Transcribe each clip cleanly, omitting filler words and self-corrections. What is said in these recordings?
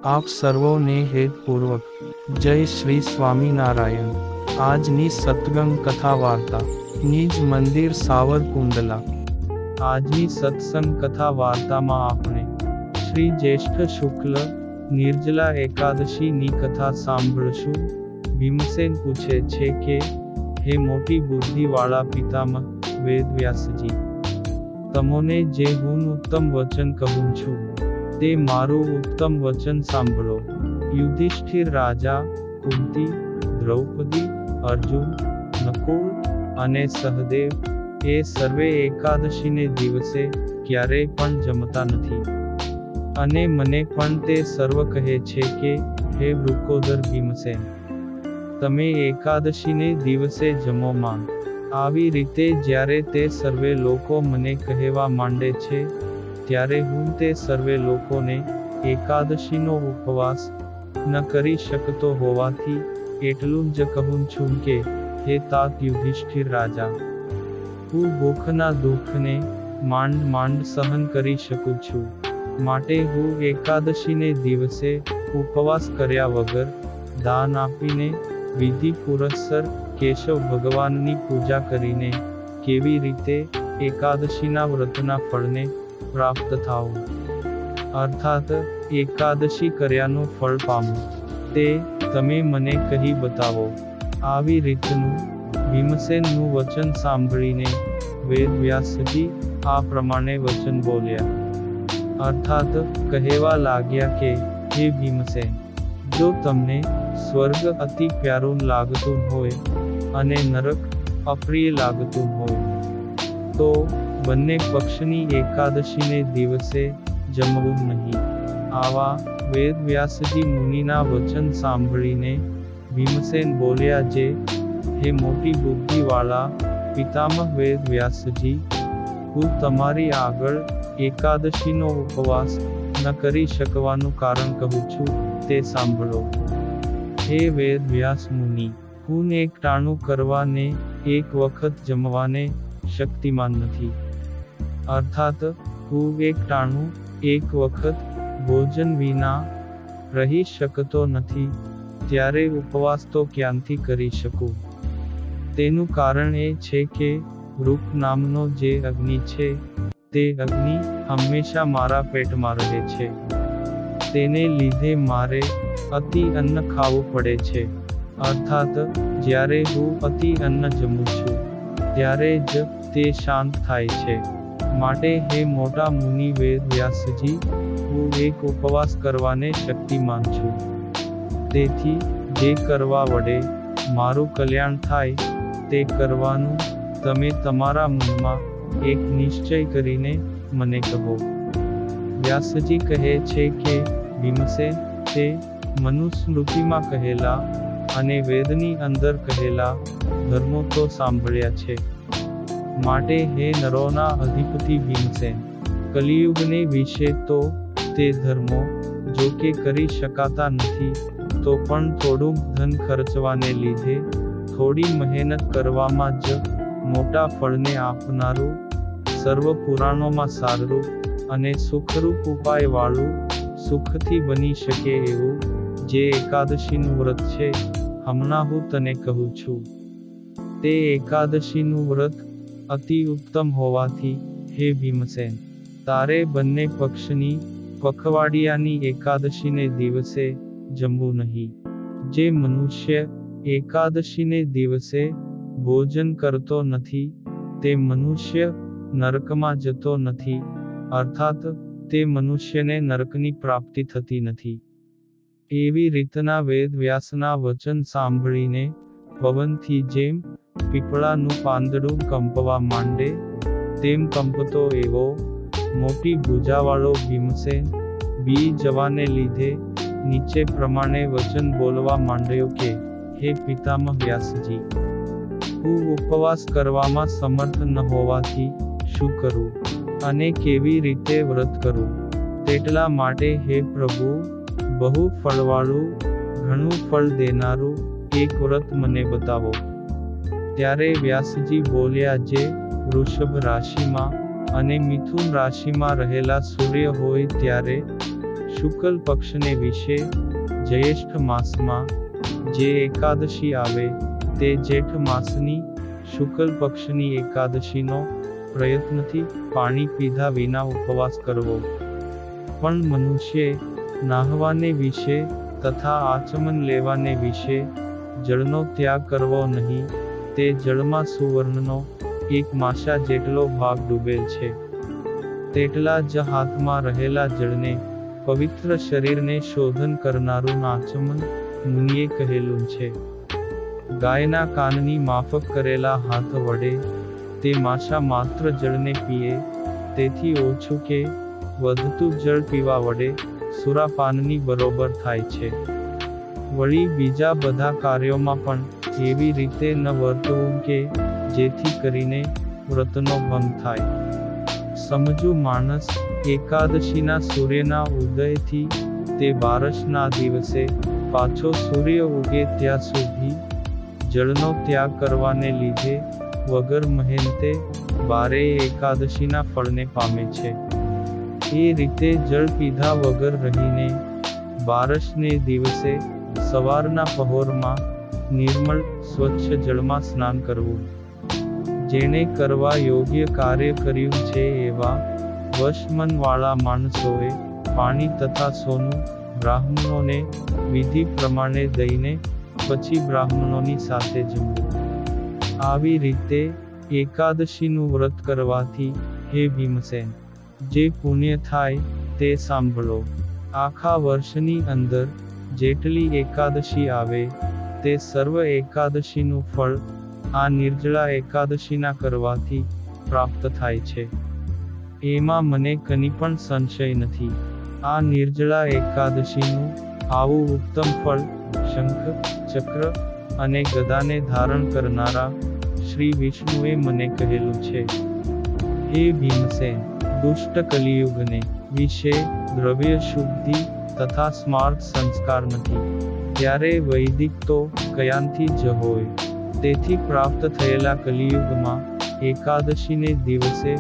આપ સર્વોને હેતપૂર્વક જય શ્રી સ્વામિનારાયણ। આજની સત્સંગ કથા વાર્તા નિજ મંદિર સાવરકુંડલા। આજની સત્સંગ કથા વાર્તામાં આપણે શ્રી જ્યેષ્ઠ શુક્લ નિર્જલા એકાદશીની કથા સાંભળશું। ભીમસેન પૂછે છે કે હે મોટી બુદ્ધિવાળા પિતામહ વેદવ્યાસજી, તમોને જે હું ઉત્તમ વચન કહું છું તે મારું ઉત્તમ વચન સાંભળો। યુધિષ્ઠિર રાજા, કુંતી, દ્રૌપદી, અર્જુન, નકુળ અને સહદેવ એ સર્વે એકાદશીને દિવસે ક્યારેય પણ જમતા નથી, અને મને પણ તે સર્વ કહે છે કે હે વૃકોદર ભીમસેન, તમે એકાદશીને દિવસે જમો માં। આવી રીતે જ્યારે તે સર્વે લોકો મને કહેવા માંડે છે ત્યારે હું તે સર્વે લોકોને એકાદશીનો ઉપવાસ ન કરી શકતો હોવાથી એટલું જ કહું છું કે હે તાત યુધિષ્ઠિર રાજા, હું ભૂખના દુઃખને માંડ સહન કરી શકું છું, માટે હું એકાદશીને દિવસે ઉપવાસ કર્યા વગર દાન આપીને વિધિ પુરસ્સર કેશવ ભગવાનની પૂજા કરીને કેવી રીતે એકાદશીના વ્રતના ફળને પ્રાપ્ત થાવું, અર્થાત એકાદશી કર્યાનું ફળ પામવું, તે તમે મને કહી બતાવો। આવી રીતનું ભીમસેનનું વચન સાંભળીને વેદવ્યાસજી આ પ્રમાણે વચન બોલ્યા, અર્થાત કહેવા લાગ્યા કે હે ભીમસેન, જો તમને સ્વર્ગ અતિ પ્યારું લાગતું હોય અને નરક અપ્રિય લાગતું હોય તો બંને પક્ષની એકાદશીને દિવસે જમવું નહીં। આવા વેદવ્યાસજી મુનિના વચન સાંભળીને ભીમસેન બોલ્યા જે હે મોટી બુદ્ધિવાળા પિતામહ વેદવ્યાસજી, હું તમારી આગળ એકાદશીનો ઉપવાસ ન કરી શકવાનું કારણ કહું છું તે સાંભળો। હે વેદવ્યાસ મુનિ, હું એક ટાણું કરવાને એક વખત જમવાને શક્તિમાન નથી, અર્થાત હું એક ટાણું એક વખત ભોજન વિના રહી શકતો નથી, ત્યારે ઉપવાસ તો ક્યાંથી કરી શકું? તેનું કારણ એ છે કે રૂપ નામનો જે અગ્નિ છે તે અગ્નિ હંમેશા મારા પેટમાં રહે છે, તેને લીધે મારે અતિ અન્ન ખાવું પડે છે, અર્થાત જ્યારે હું અતિ અન્ન જમું છું ત્યારે જ તે શાંત થાય છે। માટે હે મોટા મુનિ વેદવ્યાસજી, હું એક ઉપવાસ કરવાને શક્તિમાન છું, તેથી જે કરવા વડે મારું કલ્યાણ થાય તે કરવાનું તમે તમારા મનમાં એક નિશ્ચય કરીને મને કહો। વ્યાસજી કહે છે કે ભીમસેન, તે મનુસ્મૃતિમાં કહેલા અને વેદની અંદર કહેલા ધર્મો તો સાંભળ્યા છે, માટે હે નરોના અધિપતિ ભીમસેન, કલિયુગને વિશે તો તે ધર્મો જો કે કરી શકાતા નથી તો પણ થોડું ધન ખર્ચવાને લીધે થોડી મહેનત કરવામાં જ મોટા ફળને આપનારું, સર્વ પુરાણોમાં સારું અને સુખરૂપ ઉપાયવાળું, સુખથી બની શકે એવું જે એકાદશીનું વ્રત છે હમણાં હું તને કહું છું, તે એકાદશીનું વ્રત અતિ ઉત્તમ હોવાથી હે ભીમસેન, તારે બંને પક્ષની પખવાડિયાની એકાદશીને દિવસે જમવું નહીં। જે મનુષ્ય એકાદશીને દિવસે ભોજન કરતો નથી તે મનુષ્ય નરકમાં જતો નથી, અર્થાત તે મનુષ્યને નરકની પ્રાપ્તિ થતી નથી। એવી રીતના વેદવ્યાસના વચન સાંભળીને પવનથી જેમ પીપળાનું પાંદડું કંપવા માંડે તેમ કંપતો એવો મોટી ભુજાવાળો ભીમસેન બી જવાને લીધે નીચે પ્રમાણે વચન બોલવા માંડ્યો કે હે પિતામહ વ્યાસજી, હું ઉપવાસ કરવામાં સમર્થ ન હોવાથી શું કરું અને કેવી રીતે વ્રત કરું? તેટલા માટે હે પ્રભુ, બહુ ફળવાળું, ઘણું ફળ દેનારું એક વ્રત મને બતાવો। ત્યારે વ્યાસજી બોલ્યા જે વૃષભ રાશિમાં અને મિથુન રાશિમાં રહેલા સૂર્ય હોય ત્યારે શુક્લ પક્ષને વિશે જ્યેષ્ઠ માસમાં જે એકાદશી આવે તે જેઠ માસની શુક્લ પક્ષની એકાદશીનો પ્રયત્નથી પાણી પીધા વિના ઉપવાસ કરવો. પણ મનુષ્યે નાહવાને વિશે તથા આચમન લેવાને વિશે જળનો ત્યાગ કરવો નહીં. તે જળમાં સુવર્ણનો એક માસા જેટલો ભાગ ડૂબેલ છે. તેટલા જ હાથમાં રહેલા જળને પવિત્ર શરીરને શોધન કરનારું આચમન મુનિએ કહેલું છે. ગાયના કાનની માફક કરેલા હાથ વડે તે માસા માત્ર જળને પીએ તેથી ઓછું કે વધતું જળ પીવા વડે સુરાપાનની બરોબર થાય છે. વળી બીજા બધા કાર્યોમાં પણ એવી રીતે ન વર્તવું કે જેથી કરીને વ્રતનો ભંગ થાય. સમજુ માણસ એકાદશીના સૂર્યના ઉદયથી તે બારસના દિવસે પાછો સૂર્ય ઉગે ત્યાં સુધી જળનો ત્યાગ કરવાને લીધે વગર મહેનતે બારેય એકાદશીના ફળને પામે છે. એ રીતે જળ પીધા વગર રહીને બારસને દિવસે સવારના પહોરમાં નિર્મળ સ્વચ્છ જળમાં સ્નાન કરવું. જેણે કરવા યોગ્ય કાર્ય કર્યું છે એવા વશમનવાળા માણસોએ પાણી તથા સોનું બ્રાહ્મણોને વિધિ પ્રમાણે દઈને પછી બ્રાહ્મણોની સાથે જમવું. આવી રીતે એકાદશીનું વ્રત કરવાથી હે ભીમસેન જે પુણ્ય થાય તે સાંભળો. આખા વર્ષની અંદર જેટલી એકાદશી આવે તે સર્વ એકાદશીનું ફળ આ નિર્જળા એકાદશીના કરવાથી પ્રાપ્ત થાય છે. એમાં મને કની પણ સંશય નથી. આ નિર્જળા એકાદશીનું આવું ઉત્તમ ફળ શંખ ચક્ર અને ગદાને ધારણ કરનારા શ્રી વિષ્ણુએ મને કહેલું છે. હે ભીમસેન દુષ્ટ કલિયુગને વિશે દ્રવ્ય શુદ્ધિ તથા સ્માર્ત સંસ્કાર નથી ત્યારે વૈદિક તો કયાંથી જ હોય. તેથી પ્રાપ્ત થયેલા કલિયુગમાં એકાદશીને દિવસે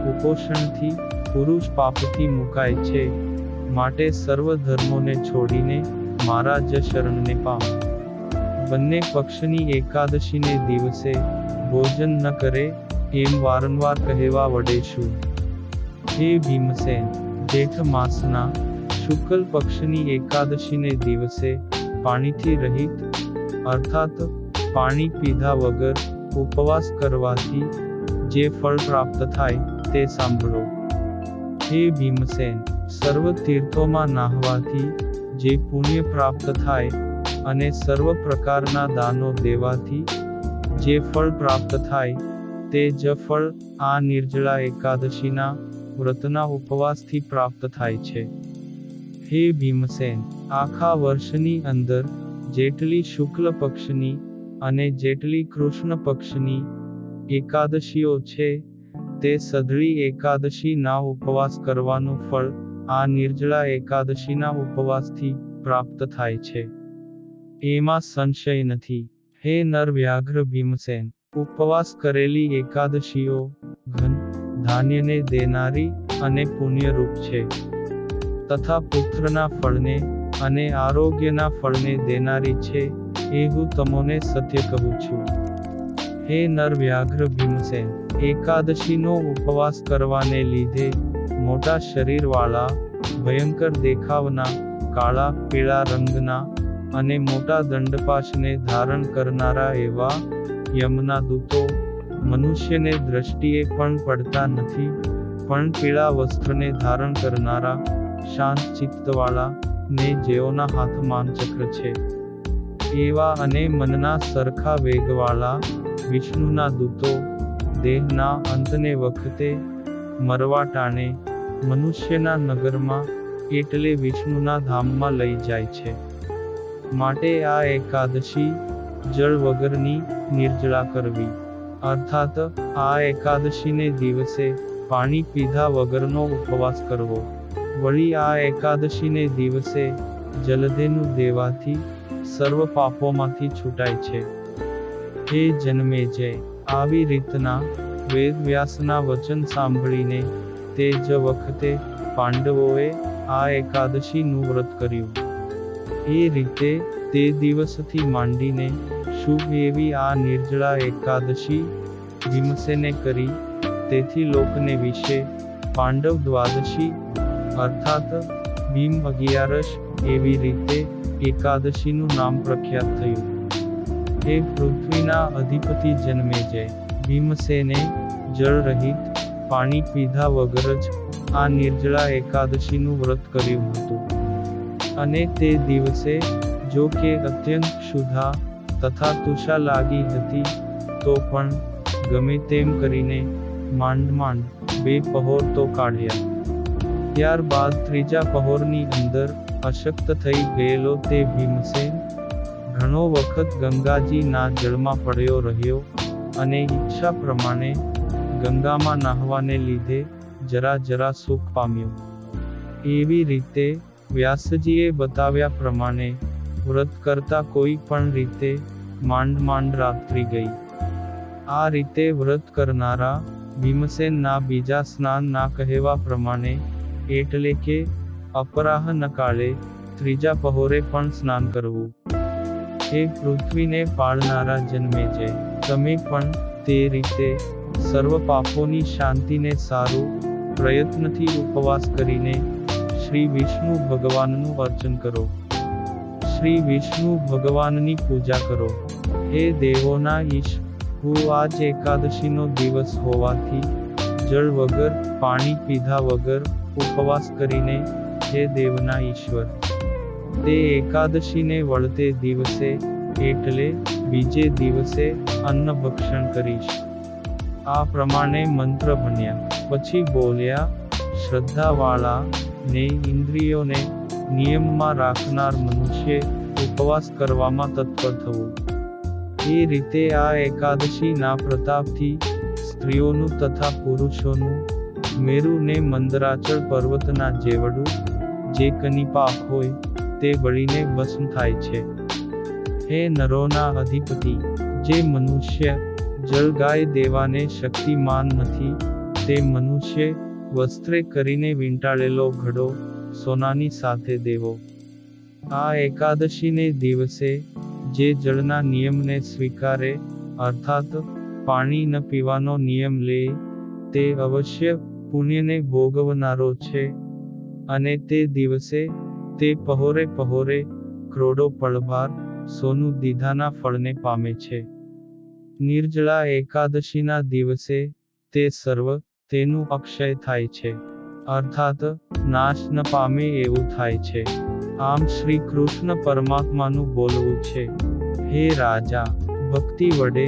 કુપોષણથી પુરુષ પાપથી મુકાય છે. માટે સર્વ ધર્મોને છોડીને મારા જ શરણને પામ. બંને પક્ષની એકાદશીને દિવસે ભોજન ન કરે એમ વારંવાર કહેવા વડે શું? હે ભીમસેન જેઠ માસના શુક્લ પક્ષની એકાદશીને દિવસે પાણીથી રહિત અર્થાત પાણી પીધા વગર ઉપવાસ કરવાથી જે ફળ પ્રાપ્ત થાય તે સાંભળો. હે ભીમસેન સર્વ તીર્થોમાં નાહવાથી જે પુણ્ય પ્રાપ્ત થાય અને સર્વ પ્રકારના દાનો દેવાથી જે ફળ પ્રાપ્ત થાય તે જ ફળ આ નિર્જળા એકાદશીના વ્રતના ઉપવાસથી પ્રાપ્ત થાય છે. હે ભીમસેન આખા વર્ષની અંદર જેટલી શુક્લ પક્ષની અને જેટલી કૃષ્ણ પક્ષની એકાદશીઓ છે તે સઘળી એકાદશી ના ઉપવાસ કરવાનું ફળ આ નિર્જળા એકાદશીના ઉપવાસથી પ્રાપ્ત થાય છે. એમાં સંશય નથી. હે નર વ્યાઘ્ર ભીમસેન ઉપવાસ કરેલી એકાદશીઓ ધન ધાન્યને દેનારી અને પુણ્યરૂપ છે તથા પુત્રના ફળને અને આરોગ્યના ફળને દેનારી છે એ હું તમને સત્ય કહું છું. હે નર વ્યાઘ્ર ભીમસેન એકાદશીનો ઉપવાસ કરવાને લીધે મોટા શરીરવાળા ભયંકર દેખાવના કાળા પીળા રંગના અને મોટા દંડપાશને ધારણ કરનારા એવા યમના દૂતો મનુષ્યને દ્રષ્ટિએ પણ પડતા નથી પણ પીળા વસ્ત્રને ધારણ કરનારા શાંત ચિત્તવાળા ને જેઓના હાથમાં ચક્ર છે એવા અને મનના સરખા વેગવાળા વિષ્ણુના દૂતો દેહના અંતને વખતે મરવા ટાણે મનુષ્યના નગરમાં એટલે વિષ્ણુના ધામમાં લઈ જાય છે. માટે આ એકાદશી જળ વગરની નિર્જળા કરવી અર્થાત આ એકાદશીને દિવસે પાણી પીધા વગરનો ઉપવાસ કરવો. વળી આ એકાદશીને દિવસે જલધેનુ દેવાથી સર્વ પાપોમાંથી છૂટાય છે. હે જન્મેજય આવી રીતના વેદવ્યાસના વચન સાંભળીને તે જ વખતે પાંડવોએ આ એકાદશીનું વ્રત કર્યું। એ રીતે તે દિવસથી માંડીને શુભ એવી આ નિર્જળા એકાદશી ભીમસેને કરી, તેથી લોકને વિશે પાંડવ દ્વાદશી અર્થાત ભીમ 11 એવી રીતે એકાદશીનું નામ પ્રખ્યાત થયું। હે પૃથ્વીના અધિપતિ જન્મેજય, ભીમસેને જળ રહિત પાણી પીધા વગર જ આ નિર્જળા એકાદશીનું વ્રત કર્યું હતું। અને તે દિવસે જો કે અત્યંત ક્ષુધા તથા તુષા લાગી હતી, તો પણ ગમે તેમ કરીને માંડ 2 પહોર તો કાઢ્યા। ત્યારબાદ ત્રીજા પહોરની અંદર અશક્ત થઈ ગયેલો તે ભીમસેન ઘણો વખત ગંગાજીના જળમાં પડ્યો રહ્યો અને ઈચ્છા પ્રમાણે ગંગામાં નાહવાને લીધે જરા સુખ પામ્યો। એવી રીતે વ્યાસજીએ બતાવ્યા પ્રમાણે વ્રત કરતા કોઈ પણ રીતે માંડ રાત્રિ ગઈ। આ રીતે વ્રત કરનારા ભીમસેનના બીજા સ્નાનના કહેવા પ્રમાણે, એટલે કે અપરાહ્ન કાળે ત્રીજા પહોરે પણ સ્નાન કરવું। હે પૃથ્વીને પાળનારા જન્મેજય, તમે પણ તે રીતે સર્વ પાપોની શાંતિને સારું પ્રયત્નથી ઉપવાસ કરીને શ્રી વિષ્ણુ ભગવાનનું અર્ચન કરો, શ્રી વિષ્ણુ ભગવાનની પૂજા કરો। હે દેવોના ઈશ, હું આજ એકાદશીનો દિવસ હોવાથી જળ વગર પાણી પીધા વગર ઉપવાસ કરીને, હે દેવના ઈશ્વર, તે એકાદશીને વળતે દિવસે એટલે બીજે દિવસે અન્ન ભક્ષણ કરીશ। આ પ્રમાણે મંત્ર ભણ્યા પછી બોલ્યા, શ્રદ્ધાવાળા ને ઇન્દ્રિયોને નિયમમાં રાખનાર મનુષ્ય ઉપવાસ કરવામાં તત્પર થવું। એ રીતે આ એકાદશીના પ્રતાપથી સ્ત્રીઓનું તથા પુરુષોનું મેરુ ને મંદરાચળ પર્વતના જેવડું જે કનિપાક હોય તે બળીને ભસ્મ થાય છે। હે નરોના અધિપતિ, જે મનુષ્ય જળ ગાય દેવાને શક્તિમાન નથી, તે મનુષ્ય વસ્ત્રે કરીને વીંટાળેલો ઘડો સોનાની સાથે દેવો। આ એકાદશીને દિવસે જે જળના નિયમને સ્વીકારે અર્થાત પાણી ન પીવાનો નિયમ લે, તે અવશ્ય પુણ્યને ભોગવનારો છે। અને તે દિવસે તે પહોરે કરોડો પળભાર સોનું દીધાના ફળને પામે છે। નિર્જળા એકાદશીના દિવસે તે સર્વ તેનું અક્ષય થાય છે, અર્થાત નાશ ન પામે એવું થાય છે। આમ શ્રી કૃષ્ણ પરમાત્માનું બોલવું છે, હે રાજા, ભક્તિ વડે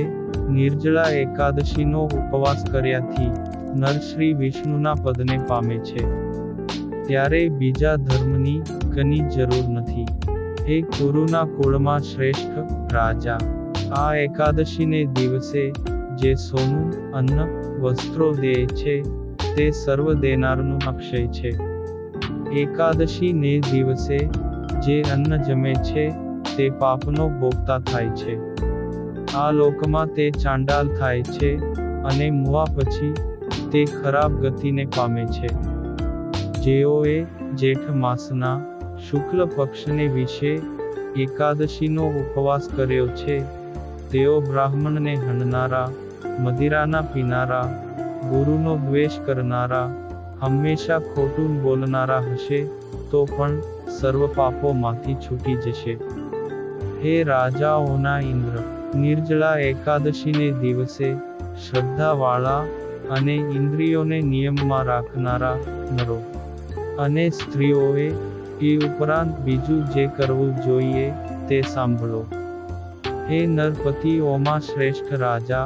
નિર્જળા એકાદશીનો ઉપવાસ કર્યાથી નર શ્રી વિષ્ણુના પદને પામે છે, ત્યારે બીજા ધર્મની કની જરૂર નથી। હે કુરુના કુળમાં શ્રેષ્ઠ રાજા, આ એકાદશીને દિવસે જે સોનું અન્ન વસ્ત્રો દે છે, તે સર્વ દેનારનું અક્ષય છે। એકાદશી ને દિવસે જે અન્ન જમે છે, તે પાપનો ભોગતા થાય છે। આ લોકમાં તે ચાંડાલ થાય છે અને મુવા પછી તે ખરાબ ગતિને પામે છે। જેઓએ જેઠ માસના શુક્લ પક્ષને વિશે એકાદશીનો ઉપવાસ કર્યો છે, તેઓ બ્રાહ્મણને હણનારા, મદિરાના પીનારા, ગુરુનો દ્વેષ કરનારા, હંમેશા ખોટું બોલનારા હશે તો પણ સર્વ પાપોમાંથી છૂટી જશે। હે રાજાઓના ઇન્દ્ર, નિર્જળા એકાદશીને દિવસે શ્રદ્ધાવાળા અને ઇન્દ્રિયોને નિયમમાં રાખનારા નરો અને સ્ત્રીઓએ એ ઉપરાંત બીજું જે કરવું જોઈએ તે સાંભળો। હે નરપતિઓમાં શ્રેષ્ઠ રાજા,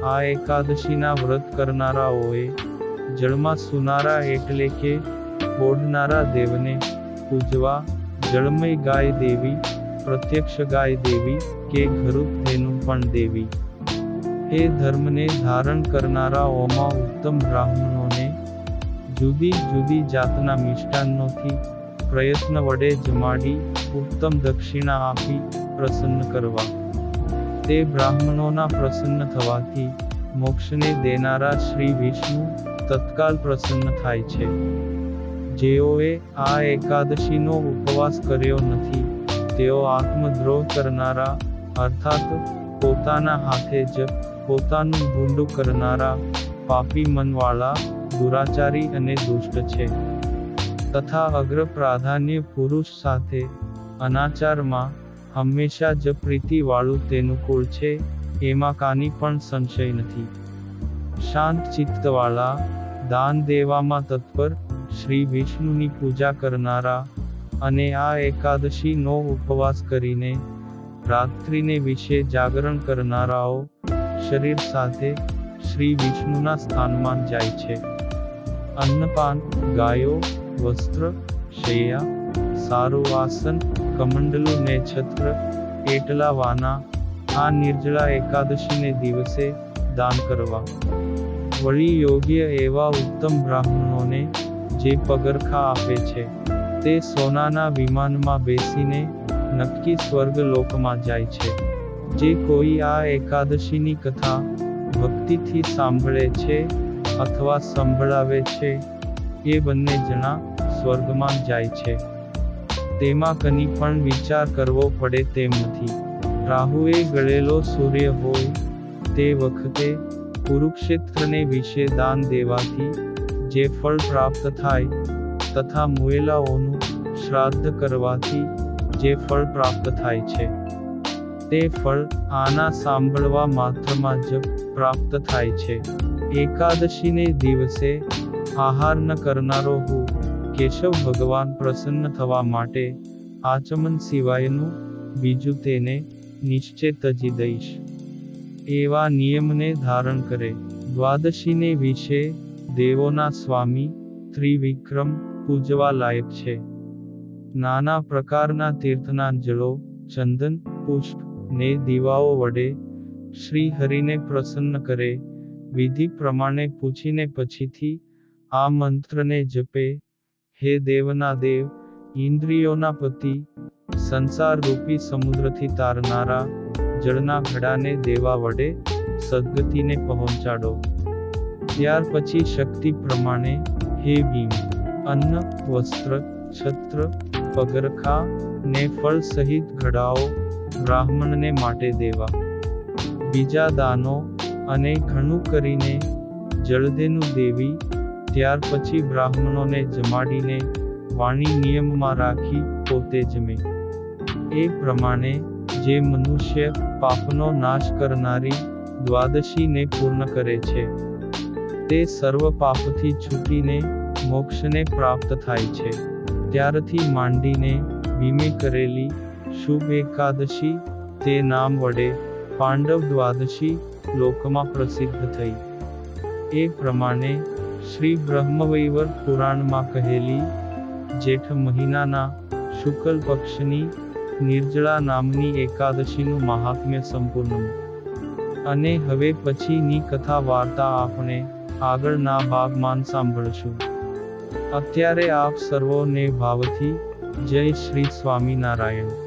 આ એકાદશીના વ્રત કરનારાઓએ જળમાં સુનારા એટલે કે બોડનારા દેવને પૂજવા, જળમય ગાય દેવી, પ્રત્યક્ષ ગાય દેવી કે ઘરુત ધેનું પણ દેવી। હે ધર્મને ધારણ કરનારાઓમાં ઉત્તમ બ્રાહ્મણોને જુદી જુદી જાતના મિષ્ટાન્નોથી પ્રયત્ન વડે જમાડી ઉત્તમ દક્ષિણા આપી પ્રસન્ન કરવા। તે બ્રાહ્મણોના પ્રસન્ન થવાથી મોક્ષને દેનારા શ્રી વિષ્ણુ તત્કાલ પ્રસન્ન થાય છે। જેઓએ આ એકાદશીનો ઉપવાસ કર્યો નથી તેઓ આત્મદ્રોહ કરનારા અર્થાત પોતાના હાથે જ પોતાનું ભૂંડું કરનારા પાપી મનવાળા દુરાચારી અને દુષ્ટ છે તથા અગ્ર પ્રાધાન્ય પુરુષ સાથે અનાચારમાં હંમેશા જ પ્રીતિવાળું તેનું કુળ છે એમાં કાની પણ સંશય નથી શાંત ચિત્તવાળા દાન દેવામાં તત્પર શ્રી વિષ્ણુની પૂજા કરનારા અને આ એકાદશીનો ઉપવાસ કરીને રાત્રિને વિશે જાગરણ કરનારાઓ શરીર સાથે શ્રી વિષ્ણુના સ્થાનમાં જાય છે અન્નપાન ગાયો વસ્ત્ર શૈયા સારું આસન કમંડલું ને છત્ર એટલા વાના આ નિર્જળા એકાદશીને દિવસે દાન કરવા વળી યોગ્ય એવા ઉત્તમ બ્રાહ્મણોને જે પગરખા આપે છે તે સોનાના વિમાનમાં બેસીને નક્કી સ્વર્ગ લોકમાં જાય છે જે કોઈ આ એકાદશીની કથા ભક્તિથી સાંભળે છે અથવા સંભળાવે છે એ બંને જણા સ્વર્ગમાં જાય છે તેમાં કની પણ વિચાર કરવો પડે તેમ નથી રાહુએ ગળેલો સૂર્ય હોય તે વખતે કુરુક્ષેત્રને વિશે દાન દેવાથી જે ફળ પ્રાપ્ત થાય તથા મુએલાઓનું શ્રાદ્ધ કરવાથી જે ફળ પ્રાપ્ત થાય છે તે ફળ આના સાંભળવા માત્રમાં જ પ્રાપ્ત થાય છે એકાદશીને દિવસે આહાર ન કરનારો હું કેશવ ભગવાન પ્રસન્ન થવા માટે આચમન સિવાયનું બીજું તેને નિશ્ચય તજી દઈશ એવા નિયમને ધારણ કરે દ્વાદશીને વિશે દેવોના સ્વામી ત્રિવિક્રમ પૂજવા લાયક છે નાના પ્રકારના તીર્થના જળો ચંદન પુષ્પ ને દીવાઓ વડે શ્રી હરિને પ્રસન્ન કરે વિધિ પ્રમાણે પૂછીને પછીથી આ મંત્રને જપે હે દેવના દેવ ઇન્દ્રિયોના પતિ સંસાર રૂપી સમુદ્રથી તારનારા જળના ઘડાને દેવા વડે સદગતિને પહોંચાડો ત્યાર પછી શક્તિ પ્રમાણે હે ભીમ અન્ન વસ્ત્ર છત્ર પગરખા ને ફળ સહિત ઘડાઓ બ્રાહ્મણને માટે દેવા બીજા દાનો અને ઘણું કરીને જળધેનું દેવી ત્યાર પછી બ્રાહ્મણોને જમાડીને વાણી નિયમમાં રાખી પોતે જમે એ પ્રમાણે જે મનુષ્ય પાપનો નાશ કરનારી દ્વાદશીને પૂર્ણ કરે છે તે સર્વ પાપથી છૂટીને મોક્ષને પ્રાપ્ત થાય છે ત્યારથી માંડીને ભીમે કરેલી શુભ એકાદશી તે નામ વડે પાંડવ દ્વાદશી લોકમાં પ્રસિદ્ધ થઈ એ પ્રમાણે શ્રી બ્રહ્મવૈવર્ત પુરાણમાં કહેલી જેઠ મહિનાના શુક્લ પક્ષની નિર્જળા નામની એકાદશીનું મહાત્મ્ય સંપૂર્ણ અને હવે પછીની કથા વાર્તા આપણે આગળના ભાગમાં સાંભળશું અત્યારે આપ સર્વોને ભાવથી જય શ્રી સ્વામિનારાયણ।